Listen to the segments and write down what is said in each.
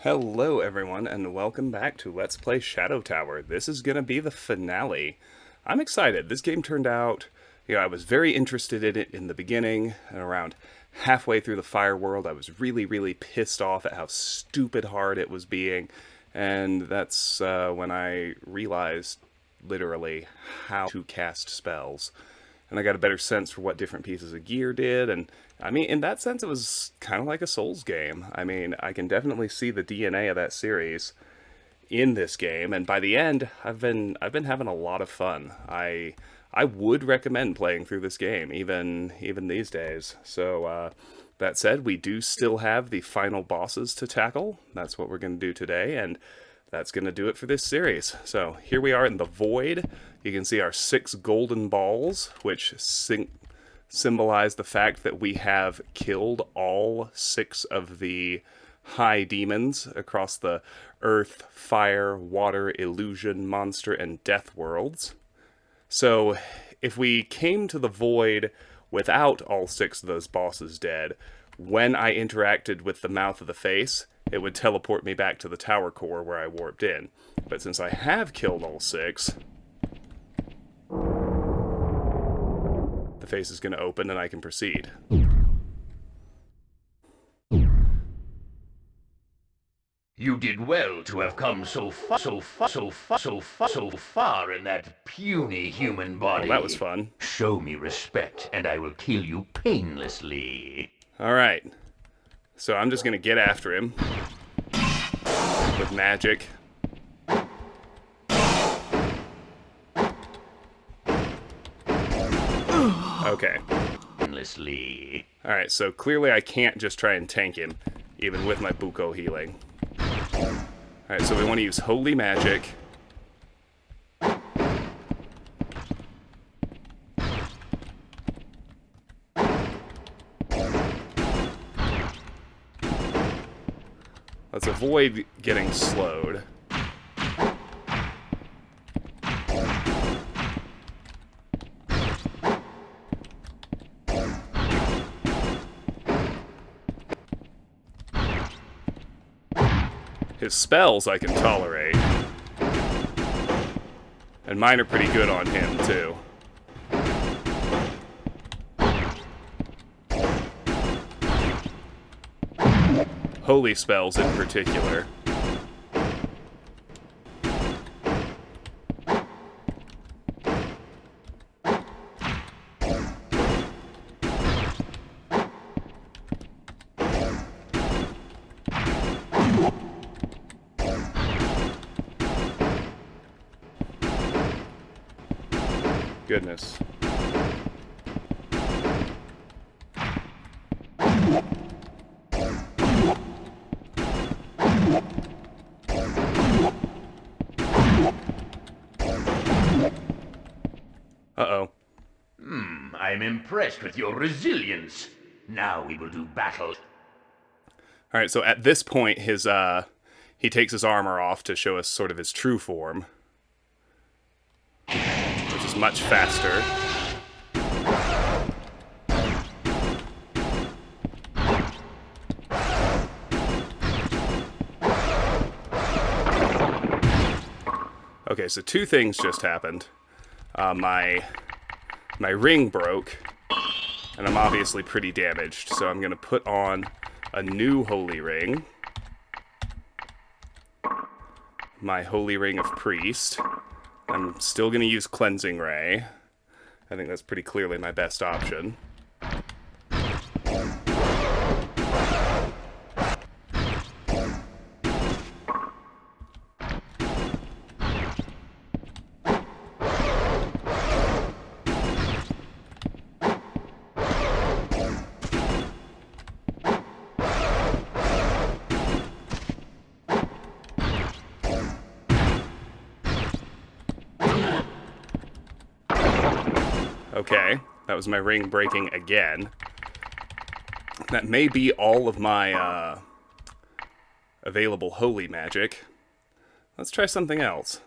Hello everyone and welcome back to Let's Play Shadow Tower. This is going to be the finale. I'm excited. This game turned out, I was very interested in it in the beginning, and around halfway through the Fire World I was really pissed off at how stupid hard it was being, and that's when I realized, literally, how to cast spells. And I got a better sense for what different pieces of gear did, and I mean, in that sense, it was kind of like a Souls game. I mean, I can definitely see the DNA of that series in this game, and by the end, I've been having a lot of fun. I would recommend playing through this game, even these days. So, that said, we do still have the final bosses to tackle. That's what we're going to do today, and that's going to do it for this series. So here we are in the Void. You can see our 6 golden balls, which symbolize the fact that we have killed all 6 of the high demons across the earth, fire, water, illusion, monster, and death worlds. So if we came to the Void without all 6 of those bosses dead, when I interacted with the mouth of the face, it would teleport me back to the tower core where I warped in. But since I have killed all 6, the face is going to open and I can proceed. You did well to have come so far in that puny human body. Well, that was fun. Show me respect, and I will kill you painlessly. Alright. So I'm just going to get after him with magic. Okay. Painlessly. Alright, so clearly I can't just try and tank him, even with my Buko healing. Alright, so we want to use Holy Magic. Let's avoid getting slowed. His spells I can tolerate. And mine are pretty good on him, too. Holy spells in particular. Goodness. Uh-oh. I'm impressed with your resilience. Now we will do battle. Alright, so at this point, he takes his armor off to show us sort of his true form, which is much faster. Okay, so 2 things just happened. My ring broke, and I'm obviously pretty damaged, so I'm going to put on a new holy ring. My holy ring of priest. I'm still going to use cleansing ray. I think that's pretty clearly my best option. Okay, that was my ring breaking again. That may be all of my available holy magic. Let's try something else.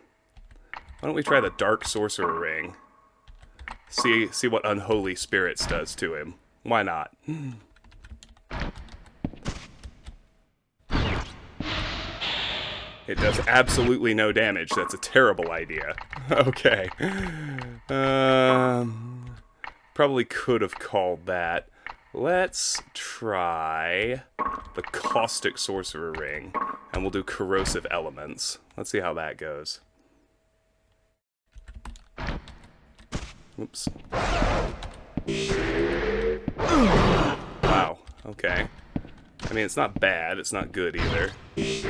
Why don't we try the Dark Sorcerer ring? See what Unholy Spirits does to him. Why not? It does absolutely no damage. That's a terrible idea. Okay. Probably could have called that. Let's try the Caustic Sorcerer Ring, and we'll do Corrosive Elements. Let's see how that goes. Oops. Wow, okay. I mean, it's not bad, it's not good either. We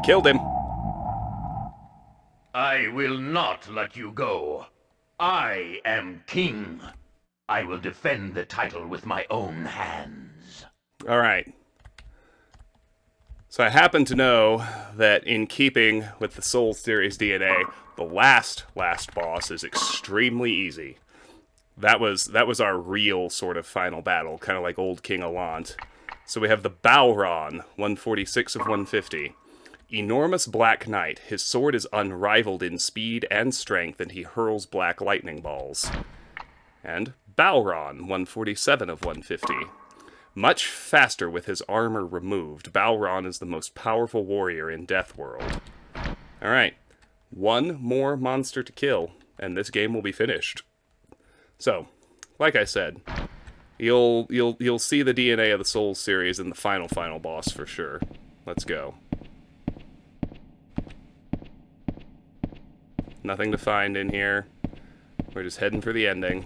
killed him. I will not let you go. I am king. I will defend the title with my own hands. All right. So I happen to know that in keeping with the Soul Series DNA, the last boss is extremely easy. That was our real sort of final battle, kind of like old King Allant. So we have the Balron, 146 of 150. Enormous Black Knight. His sword is unrivaled in speed and strength, and he hurls black lightning balls. And Balron, 147 of 150. Much faster with his armor removed, Balron is the most powerful warrior in Deathworld. Alright, one more monster to kill, and this game will be finished. So, like I said, you'll see the DNA of the Souls series in the final boss for sure. Let's go. Nothing to find in here. We're just heading for the ending.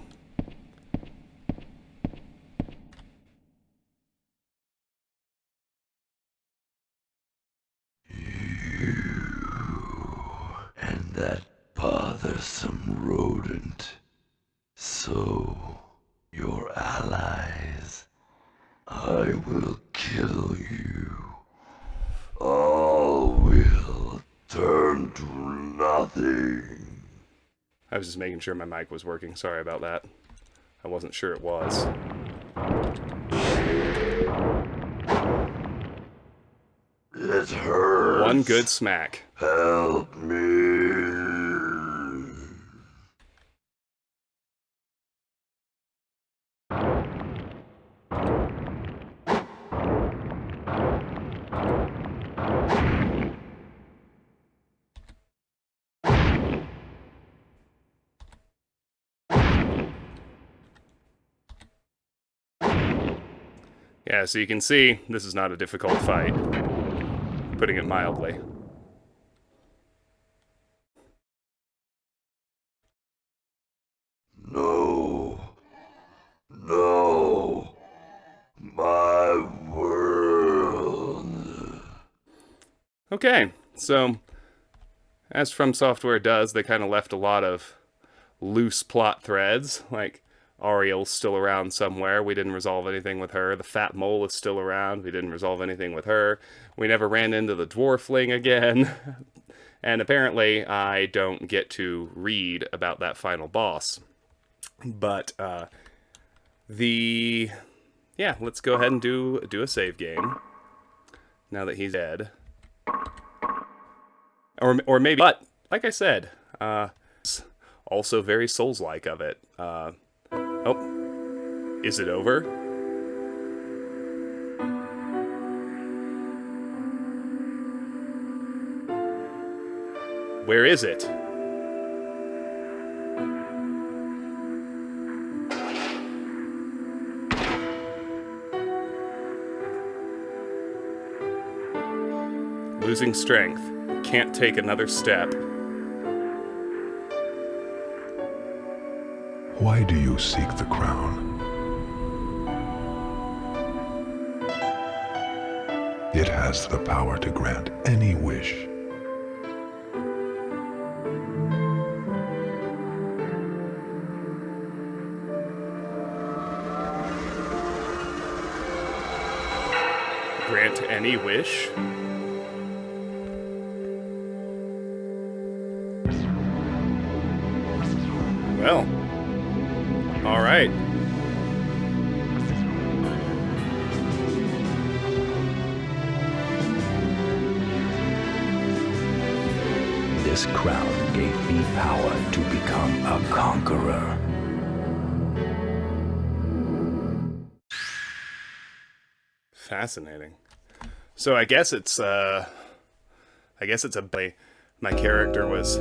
And that bothersome rodent. So, your allies, I will kill you. All will turn to nothing. I was just making sure my mic was working. Sorry about that. I wasn't sure it was. It hurts. One good smack. Help me. Yeah, so you can see, this is not a difficult fight. Putting it mildly. No. No. My world. Okay, so as From Software does, they kind of left a lot of loose plot threads, like Ariel's still around somewhere. We didn't resolve anything with her. The Fat Mole is still around. We didn't resolve anything with her. We never ran into the Dwarfling again. And apparently I don't get to read about that final boss. But, yeah, let's go ahead and do a save game. Now that he's dead. Or maybe, but, like I said, also very Souls-like of it. Oh, is it over? Where is it? Losing strength. Can't take another step. Why do you seek the crown? It has the power to grant any wish. Grant any wish? Well, all right. This crown gave me power to become a conqueror. Fascinating. So I guess it's a my character was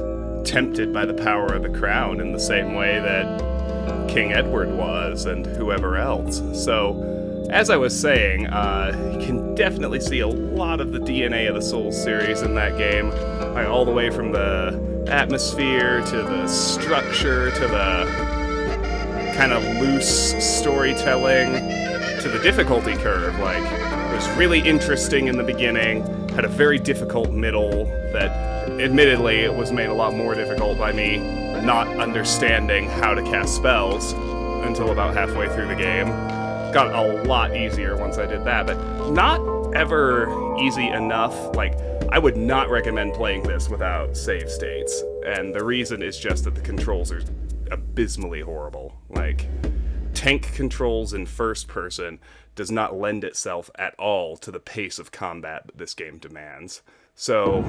tempted by the power of the crown in the same way that King Edward was and whoever else. So as I was saying, you can definitely see a lot of the DNA of the Souls series in that game. Like all the way from the atmosphere to the structure to the kind of loose storytelling to the difficulty curve. Like, it was really interesting in the beginning, had a very difficult middle that admittedly it was made a lot more difficult by me not understanding how to cast spells until about halfway through the game. Got a lot easier once I did that, but not ever easy enough. Like, I would not recommend playing this without save states, and the reason is just that the controls are abysmally horrible. Like, tank controls in first person does not lend itself at all to the pace of combat that this game demands. So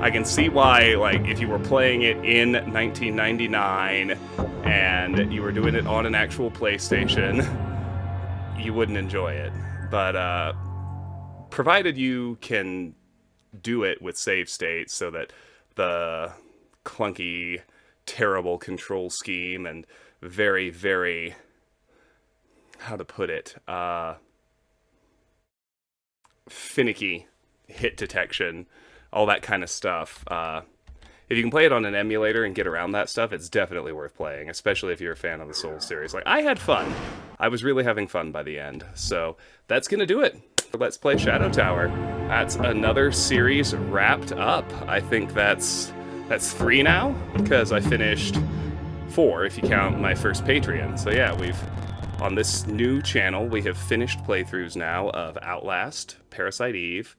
I can see why, like, if you were playing it in 1999 and you were doing it on an actual PlayStation, you wouldn't enjoy it. But provided you can do it with save states so that the clunky, terrible control scheme and very, very, how to put it, finicky hit detection, all that kind of stuff. If you can play it on an emulator and get around that stuff, it's definitely worth playing, especially if you're a fan of the Souls series. Like, I had fun. I was really having fun by the end. So that's going to do it for Let's Play Shadow Tower. That's another series wrapped up. I think that's 3 now, because I finished 4 if you count my first Patreon. So yeah, on this new channel, we have finished playthroughs now of Outlast, Parasite Eve,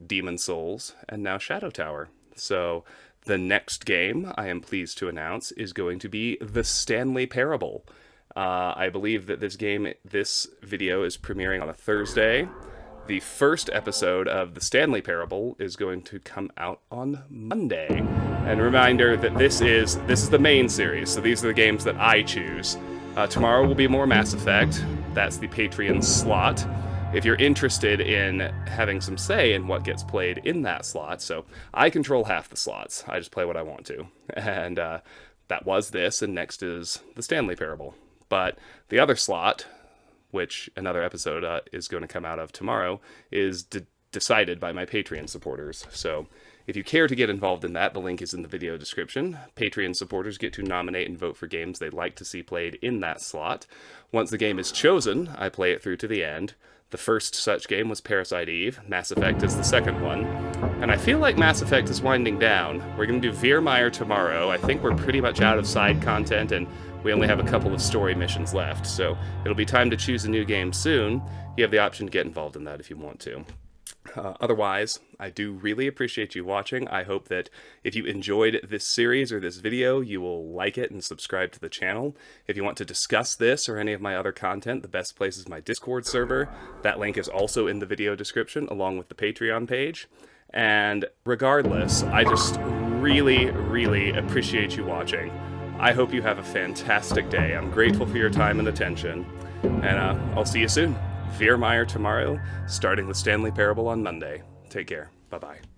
Demon Souls, and now Shadow Tower. So the next game, I am pleased to announce, is going to be The Stanley Parable. I believe that this video is premiering on a Thursday. The first episode of The Stanley Parable is going to come out on Monday. And reminder that this is the main series, so these are the games that I choose. Tomorrow will be more Mass Effect. That's the Patreon slot. If you're interested in having some say in what gets played in that slot, so I control half the slots. I just play what I want to. And that was this, and next is The Stanley Parable. But the other slot, which another episode is going to come out of tomorrow, is decided by my Patreon supporters. So if you care to get involved in that, the link is in the video description. Patreon supporters get to nominate and vote for games they'd like to see played in that slot. Once the game is chosen, I play it through to the end. The first such game was Parasite Eve. Mass Effect is the second one. And I feel like Mass Effect is winding down. We're going to do Virmire tomorrow. I think we're pretty much out of side content, and we only have a couple of story missions left. So it'll be time to choose a new game soon. You have the option to get involved in that if you want to. Otherwise, I do really appreciate you watching. I hope that if you enjoyed this series or this video, you will like it and subscribe to the channel. If you want to discuss this or any of my other content, the best place is my Discord server. That link is also in the video description, along with the Patreon page. And regardless, I just really, really appreciate you watching. I hope you have a fantastic day. I'm grateful for your time and attention. And I'll see you soon. Virmire tomorrow, starting with Stanley Parable on Monday. Take care. Bye-bye.